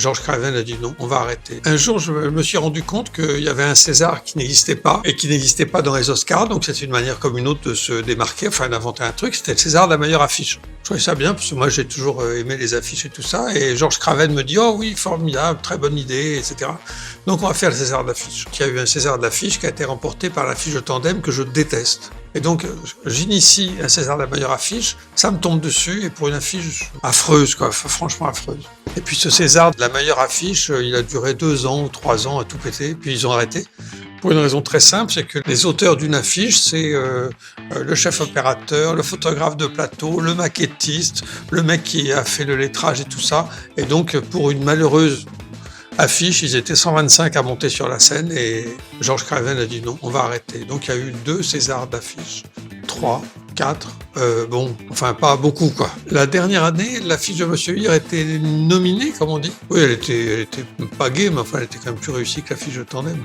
Georges Craven a dit non, on va arrêter. Un jour, je me suis rendu compte qu'il y avait un César qui n'existait pas et qui n'existait pas dans les Oscars, donc c'est une manière comme une autre de se démarquer, enfin d'inventer un truc, c'était le César de la meilleure affiche. Je trouvais ça bien parce que moi j'ai toujours aimé les affiches et tout ça, et Georges Craven me dit oh oui, formidable, très bonne idée, etc. Donc on va faire le César de l'affiche. Il y a eu un César de l'affiche qui a été remporté par l'affiche de Tandem que je déteste. Et donc, j'initie un César de la meilleure affiche, ça me tombe dessus, et pour une affiche affreuse, quoi, franchement affreuse. Et puis ce César de la meilleure affiche, il a duré 2 ans ou 3 ans à tout péter, puis ils ont arrêté. Pour une raison très simple, c'est que les auteurs d'une affiche, c'est le chef opérateur, le photographe de plateau, le maquettiste, le mec qui a fait le lettrage et tout ça. Et donc, pour une malheureuse affiche, ils étaient 125 à monter sur la scène et Georges Craven a dit non, on va arrêter. Donc il y a eu 2 Césars d'affiches, 3, 4, bon, enfin pas beaucoup quoi. La dernière année, l'affiche de Monsieur Hir était nominée, comme on dit. Oui, elle était pas gay, mais enfin elle était quand même plus réussie que l'affiche de Tandem.